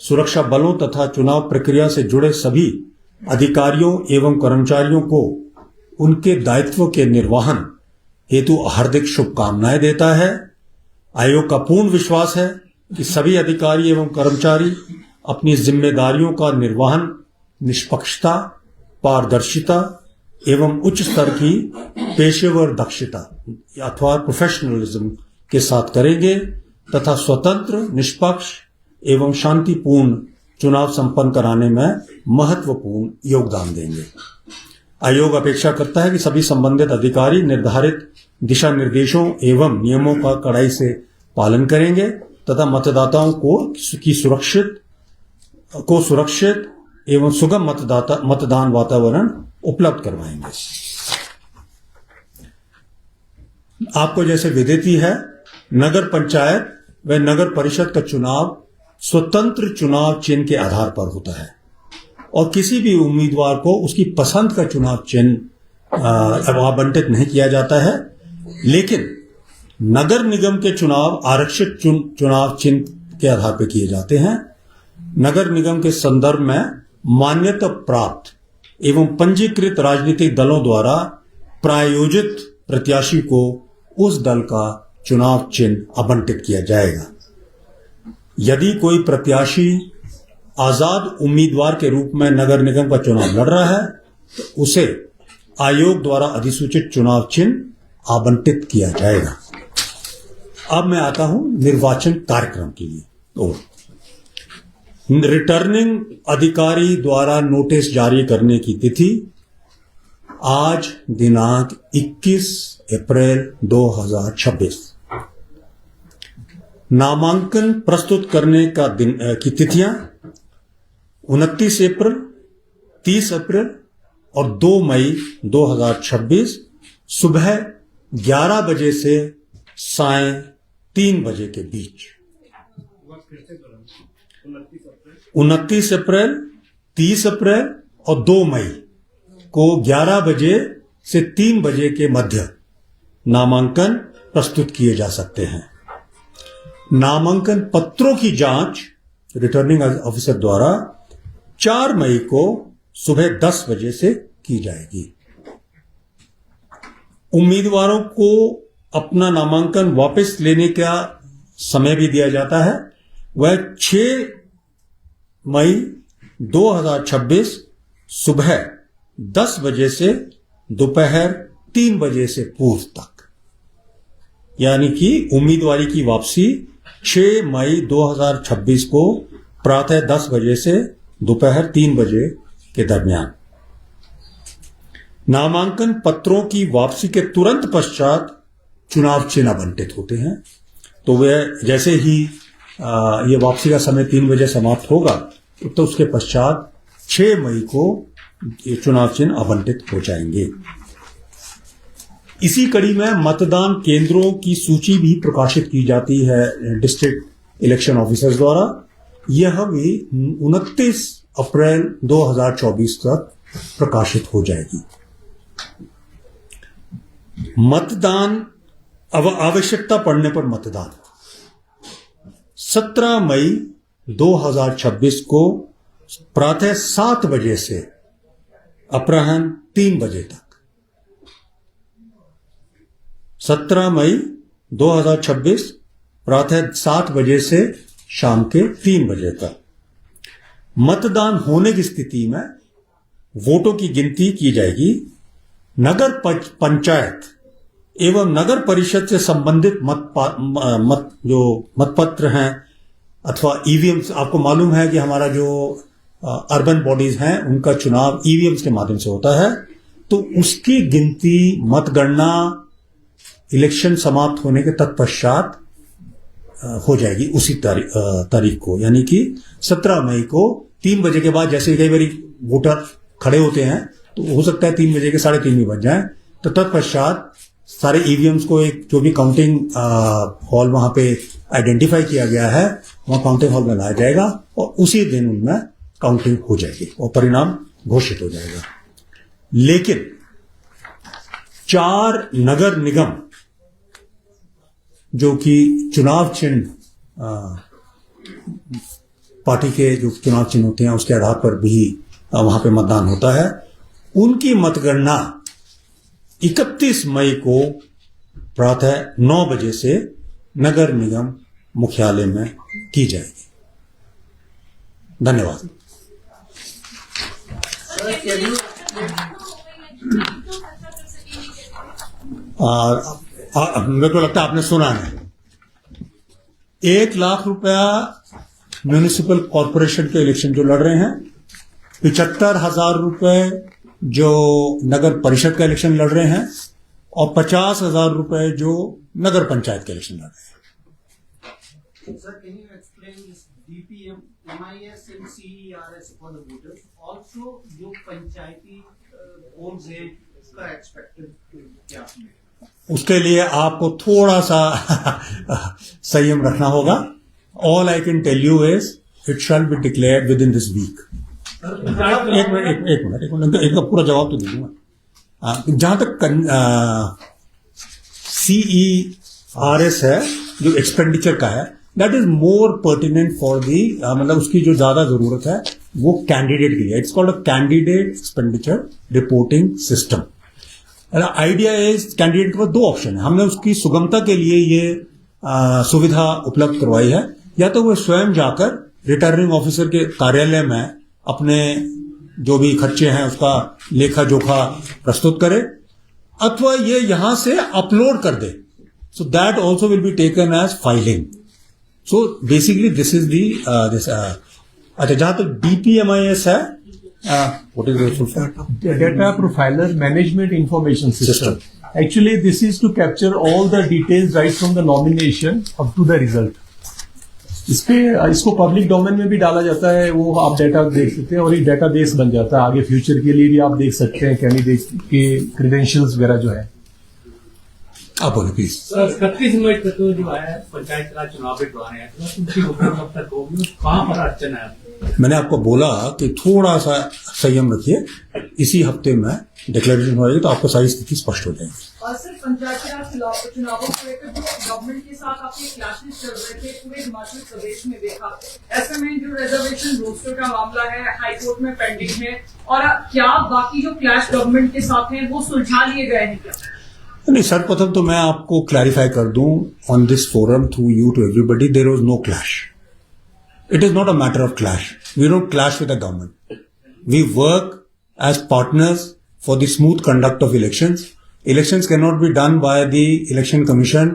सुरक्षा बलों तथा चुनाव प्रक्रिया से जुड़े सभी अधिकारियों एवं कर्मचारियों को उनके दायित्व के निर्वहन हेतु हार्दिक शुभकामनाएं देता है। आयोग का पूर्ण विश्वास है कि सभी अधिकारी एवं कर्मचारी अपनी जिम्मेदारियों का निर्वहन निष्पक्षता, पारदर्शिता एवं उच्च स्तर की पेशेवर दक्षता अथवा प्रोफेशनलिज्म के साथ करेंगे तथा स्वतंत्र, निष्पक्ष एवं शांतिपूर्ण चुनाव संपन्न कराने में महत्वपूर्ण योगदान देंगे। आयोग अपेक्षा करता है कि सभी संबंधित अधिकारी निर्धारित दिशा निर्देशों एवं नियमों का कड़ाई से पालन करेंगे तथा मतदाताओं को सुरक्षित एवं सुगम मतदान वातावरण उपलब्ध करवाएंगे। आपको जैसे विदित ही है, नगर पंचायत व नगर परिषद का चुनाव स्वतंत्र चुनाव चिन्ह के आधार पर होता है और किसी भी उम्मीदवार को उसकी पसंद का चुनाव चिन्ह आवंटित नहीं किया जाता है। लेकिन नगर निगम के चुनाव आरक्षित चुनाव चिन्ह के आधार पर किए जाते हैं। नगर निगम के संदर्भ में मान्यता प्राप्त एवं पंजीकृत राजनीतिक दलों द्वारा प्रायोजित प्रत्याशी को उस दल का चुनाव चिन्ह आवंटित किया जाएगा। यदि कोई प्रत्याशी आजाद उम्मीदवार के रूप में नगर निगम का चुनाव लड़ रहा है तो उसे आयोग द्वारा अधिसूचित चुनाव चिन्ह आवंटित किया जाएगा। अब मैं आता हूं निर्वाचन कार्यक्रम के लिए। तो रिटर्निंग अधिकारी द्वारा नोटिस जारी करने की तिथि आज दिनांक 21 अप्रैल 2026। नामांकन प्रस्तुत करने का दिन की तिथियां 29 अप्रैल, 30 अप्रैल और 2 मई 2026 सुबह 11 बजे से सायं 3 बजे के बीच। 29 अप्रैल, 30 अप्रैल और 2 मई को 11 बजे से 3 बजे के मध्य नामांकन प्रस्तुत किए जा सकते हैं। नामांकन पत्रों की जांच रिटर्निंग ऑफिसर द्वारा 4 मई को सुबह 10 बजे से की जाएगी। उम्मीदवारों को अपना नामांकन वापस लेने का समय भी दिया जाता है। वह 6 मई 2026 सुबह 10 बजे से दोपहर 3 बजे से पूर्व तक, यानी कि उम्मीदवारी की वापसी 6 मई 2026 को प्रातः 10 बजे से दोपहर 3 बजे के दरमियान। नामांकन पत्रों की वापसी के तुरंत पश्चात चुनाव चिन्ह आवंटित होते हैं। तो वह जैसे ही ये वापसी का समय 3 बजे समाप्त होगा तो उसके पश्चात 6 मई को ये चुनाव चिन्ह आवंटित हो जाएंगे। इसी कड़ी में मतदान केंद्रों की सूची भी प्रकाशित की जाती है डिस्ट्रिक्ट इलेक्शन ऑफिसर्स द्वारा। यह भी 29 अप्रैल 2024 तक प्रकाशित हो जाएगी। मतदान आवश्यकता पड़ने पर मतदान 17 मई 2026 को प्रातः 7 बजे से अपराह्न 3 बजे तक। 17 मई 2026 प्रातः 7 बजे से शाम के 3 बजे तक। मतदान होने की स्थिति में वोटों की गिनती की जाएगी। नगर पंचायत एवं नगर परिषद से संबंधित जो मतपत्र हैं अथवा ईवीएम्स, आपको मालूम है कि हमारा जो अर्बन बॉडीज हैं उनका चुनाव ईवीएम्स के माध्यम से होता है, तो उसकी गिनती मतगणना इलेक्शन समाप्त होने के तत्पश्चात हो जाएगी उसी तारीख को, यानी कि 17 मई को 3 बजे के बाद। जैसे कई बार वोटर खड़े होते हैं तो हो सकता है 3 बजे के 3:30 भी बज जाए, तो तत्पश्चात सारे ईवीएम्स को एक जो भी काउंटिंग हॉल वहां पे आइडेंटिफाई किया गया है वहां काउंटिंग हॉल में लाया जाएगा और उसी दिन उनमें काउंटिंग हो जाएगी और परिणाम घोषित हो जाएगा। लेकिन 4 नगर निगम जो कि चुनाव चिन्ह पार्टी के जो चुनाव चिन्ह होते हैं उसके आधार पर भी वहां पे मतदान होता है। उनकी मतगणना 31 मई को प्रातः 9 बजे से नगर निगम मुख्यालय में की जाएगी। धन्यवाद। मेरे को लगता है आपने सुना है, 1 लाख रुपया म्यूनिसिपल कॉरपोरेशन के इलेक्शन जो लड़ रहे हैं, 75,000 रुपए जो नगर परिषद का इलेक्शन लड़ रहे हैं और 50,000 रुपए जो नगर पंचायत के इलेक्शन लड़ रहे हैं। Sir, can you explain this DPM, MIS and CERS for the voters? Also, जो पंचायती वोट्स है उसका एक्सपेक्टेड क्या है? उसके लिए आपको थोड़ा सा संयम रखना होगा। All I can tell you is it shall be declared within this week. एक मिनट पूरा जवाब तो दे दूंगा। जहां तक CERS है जो एक्सपेंडिचर का है, that is more pertinent for the, मतलब उसकी जो ज्यादा जरूरत है वो कैंडिडेट के लिए। It's called a candidate expenditure reporting system. Idea is candidate के पास 2 ऑप्शन है। हमने उसकी सुगमता के लिए ये सुविधा उपलब्ध करवाई है, या तो वो स्वयं जाकर रिटर्निंग ऑफिसर के कार्यालय में अपने जो भी खर्चे हैं उसका लेखा जोखा प्रस्तुत करे, अथवा ये यहां से अपलोड कर दे। So that also will be taken as filing. So basically this is the अच्छा, जहां तक DPMIS है, what is the full form? Data Profiler Management Information System. Actually, this is to capture all the details right from the nomination up to the result. इसको public domain में भी डाला जाता है, वो आप डाटा देख सकते हैं और एक डाटाबेस बन जाता है। आगे फ्यूचर के लिए भी आप देख सकते हैं कैंडिडेट के क्रेडेंशियल्स वगैरह जो है। आप बोले प्लीज। सर, 31 मई तक जो है पंचायत राज चुनाव भी करवाने हैं, तो उनकी बुकिंग कब तक होगी, कहाँ पर अड़चन है? मैंने आपको बोला कि थोड़ा सा संयम रखिए, इसी हफ्ते में डिक्लेरेशन हो जाएगी तो आपको सारी स्थिति स्पष्ट हो जाएगी। और सर, पंचायती राज चुनावों को लेकर जो गवर्नमेंट के साथ आपके क्लैशेस चल रहे थे पूरे हिमाचल प्रदेश में देखा, ऐसे में जो रिजर्वेशन रोस्टर का मामला है हाईकोर्ट में पेंडिंग है, और क्या बाकी जो क्लैश गवर्नमेंट के साथ हैं वो सुलझा लिए गए हैं क्या? नहीं, सर्वप्रथम तो मैं आपको क्लैरिफाई कर दूं on this forum through you to everybody, there was no clash. It is not a matter of clash. We don't clash with the government. We work as partners for the smooth conduct of elections. Elections cannot be done by the Election Commission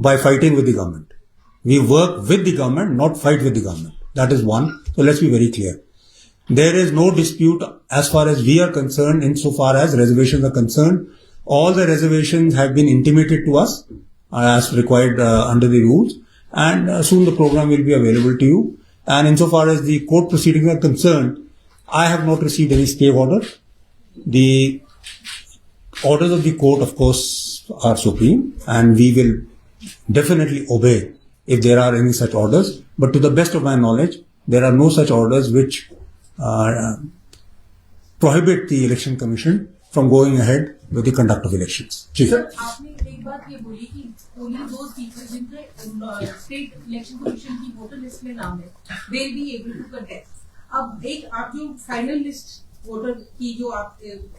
by fighting with the government. We work with the government, not fight with the government. That is one. So let's be very clear. There is no dispute as far as we are concerned insofar as reservations are concerned. All the reservations have been intimated to us as required under the rules, and soon the program will be available to you. And insofar as the court proceedings are concerned, I have not received any stay order. The orders of the court, of course, are supreme, and we will definitely obey if there are any such orders. But to the best of my knowledge, there are no such orders which prohibit the Election Commission from going ahead with the conduct of elections. Sir, आपने एक बात ये बोली कि only those people जिनके state election commission की voter list में नाम है, they will be able to contest. अब एक आप जो फाइनल लिस्ट वोटर की जो आप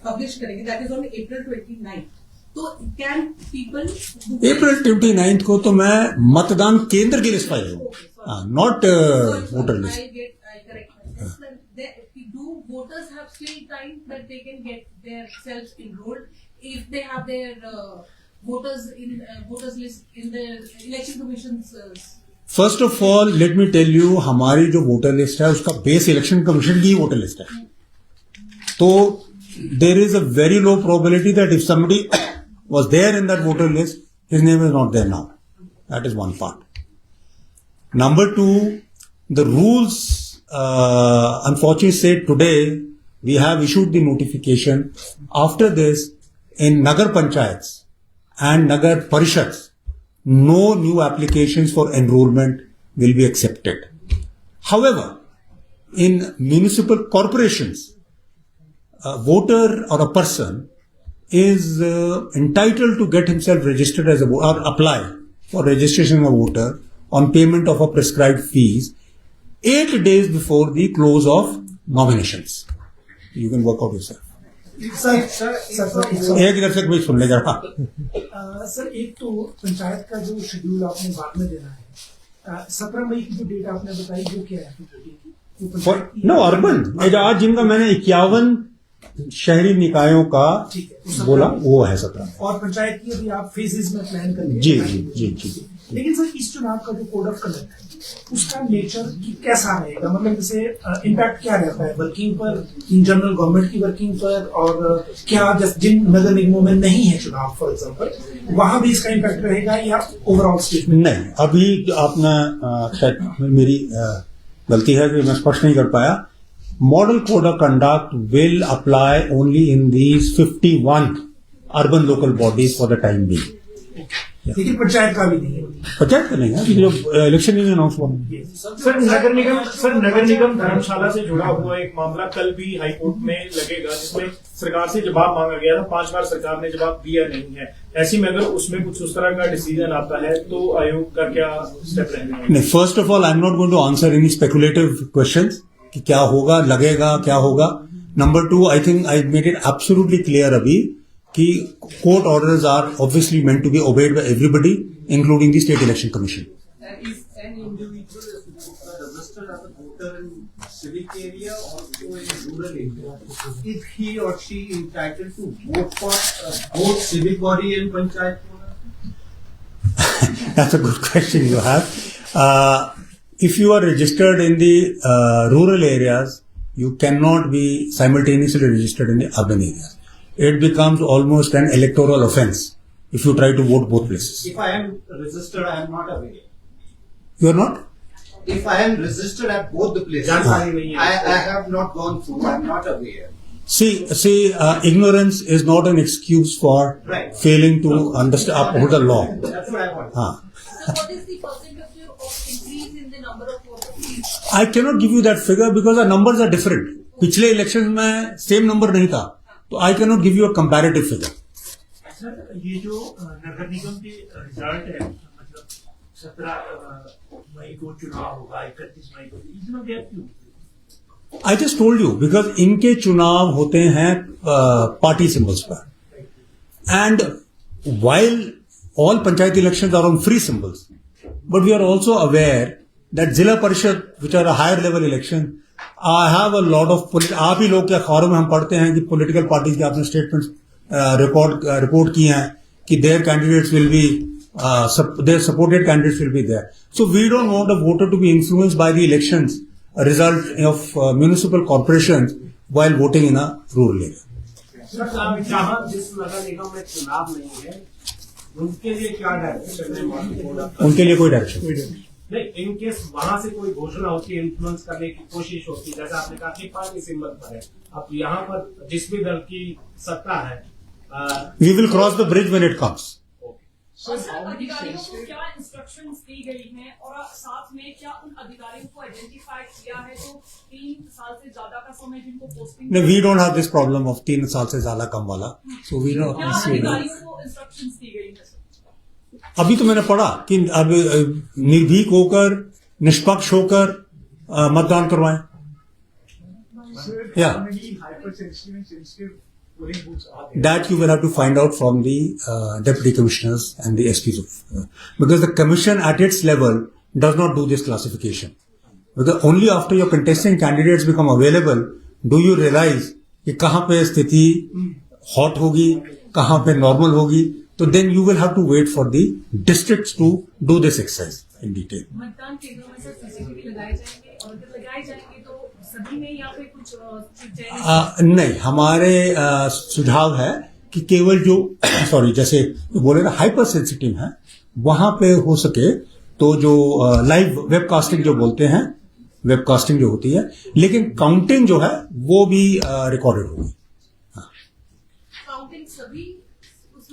पब्लिश करेंगे, that is on April 29. तो कैन पीपल April 29 को तो मैं मतदान केंद्र की लिस्ट फाइल करूंगा, not voter list. Do voters have still time that they can get themselves enrolled if they have their voters list in the election commission's? First of all let me tell you, हमारी जो voter list है उसका base election commission की voter list है। तो there is a very low probability that if somebody was there in that voter list, his name is not there now. That is one part. Number two, the rules unfortunately say today we have issued the notification. After this, in Nagar Panchayats and Nagar Parishads, no new applications for enrollment will be accepted. However, in municipal corporations, a voter or a person is entitled to get himself registered as a voter or apply for registration of a voter on payment of a prescribed fees 8 days before the close of nominations. You can work out yourself. Sir एक इधर से कोई सुन लेगा. Sir एक तो पंचायत का जो schedule आपने बाद में देना है, 17 मई की जो डेट आपने बताई वो क्या है वो पंचायत की? नो अर्बन आज जिनका मैंने 51 शहरी निकायों का ठीक है, तो 17 बोला वो है 17. और पंचायत की अभी आप फेजेस में प्लान कर रहे हैं? जी जी जी जी. लेकिन सर इस चुनाव का जो कोड ऑफ कंडक्ट है उसका नेचर कैसा रहेगा, मतलब जैसे इम्पैक्ट क्या रहता है वर्किंग पर, इन जनरल गवर्नमेंट की वर्किंग पर, और क्या जैसे जिन नगर निगमों में नहीं है चुनाव फॉर एग्जाम्पल वहां भी इसका इम्पैक्ट रहेगा या ओवरऑल स्टेट में? नहीं, अभी आपने शायद मेरी गलती है कि मैं स्पष्ट नहीं कर पाया. Model code of conduct will apply only in these 51 urban local bodies for the time being. लेकिन पंचायत का भी नहीं है? पंचायत का नहीं है, अभी जो इलेक्शन नहीं अनाउंस हुआ. सर नगर निगम धर्मशाला से जुड़ा हुआ एक मामला कल भी हाईकोर्ट में लगेगा जिसमें सरकार से जवाब मांगा गया था. 5 बार सरकार ने जवाब दिया नहीं है. ऐसे में अगर उसमें कुछ उस तरह का डिसीजन आता है तो आयोग का क्या स्टेप रहेगा? नहीं, first of all I am not going to answer any speculative questions कि क्या होगा, लगेगा, क्या होगा. Number 2, I think I made it absolutely clear अभी कि court orders are obviously meant to be obeyed by everybody, including the State Election Commission. And if an individual is registered as a voter in civic area or also in rural area, is he or she entitled to vote for both civic body and panchayat board? That's a good question you have. If you are registered in the rural areas, you cannot be simultaneously registered in the urban areas. It becomes almost an electoral offense if you try to vote both places. If I am registered, I am not aware. You are not? If I am registered at both the places, जानकारी नहीं है. I have not gone through. I am not aware. See, ignorance is not an excuse for Right. failing to understand, uphold the law. That's what I want. हाँ. So what is the percentage of increase in the number of voters? I cannot give you that figure because the numbers are different. पिछले election में same number नहीं था, तो I cannot give you a comparative figure. Sir ये जो नगर निगम के result है, मतलब 17 मई को चुनाव होगा, 31 मई को, इतना गैप क्यों? I just told you because इनके चुनाव होते हैं पार्टी सिंबल्स पर, and while all panchayat elections are on free symbols, but we are also aware that जिला परिषद which are a higher level election, I have a lot of आप ही लोग के अखबारों में हम पढ़ते हैं कि पॉलिटिकल पार्टीज के आपने स्टेटमेंट रिपोर्ट किए हैं कि their candidates will be their supported candidates will be there. So we don't want a voter to be influenced by the elections result of municipal corporations while voting in a rural area. Sir जहाँ जिस नगर निगम में चुनाव नहीं है उनके लिए क्या direction है? उनके लिए कोई डायरेक्शन नहीं, इनकेस वहां से कोई घोषणा होती है, इन्फ्लुएंस करने की कोशिश होती है, जैसे आपने कहा कि पार्टी सिंबल पर है, अब यहाँ पर जिस भी दल की सत्ता है, we will cross the bridge when it comes. और सर अधिकारियों को क्या इंस्ट्रक्शंस दी गई हैं और साथ में क्या उन अधिकारियों को आइडेंटिफाई किया है जो 3 साल से ज्यादा का समय जिनको posting? We don't have this problem of 3 साल से ज्यादा कम वाला. सो वी क्या अधिकारियों को इंस्ट्रक्शंस दी गई है? अभी तो मैंने पढ़ा कि अब निर्भीक होकर, निष्पक्ष होकर मतदान करवाएं. या that you will have to find out from the deputy commissioners and the SPs because the commission at its level does not do this classification. Because only after your contesting candidates become available do you realize कि कहाँ पे स्थिति hot होगी, कहाँ पे normal होगी. So then you will have to wait for the districts to do this exercise in detail. मतदान केंद्रों में सर सीसीटीवी लगाए जाएंगे और अगर लगाए जाएंगे तो सभी में यहाँ पे कुछ नहीं, हमारे सुझाव है कि केवल जो सॉरी जैसे बोले ना हाइपर सेंसिटिव है वहां पे हो सके तो जो लाइव वेबकास्टिंग जो बोलते हैं, वेबकास्टिंग जो होती है, लेकिन काउंटिंग जो है वो भी रिकॉर्डेड होगी. काउंटिंग सभी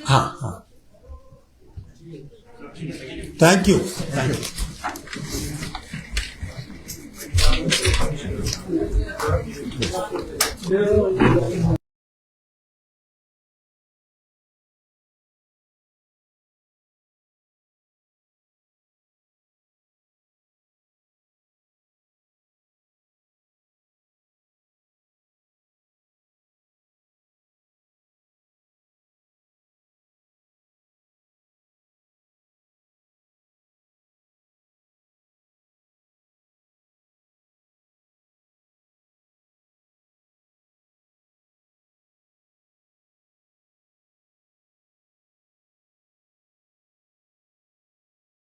हाँ हाँ. Thank you.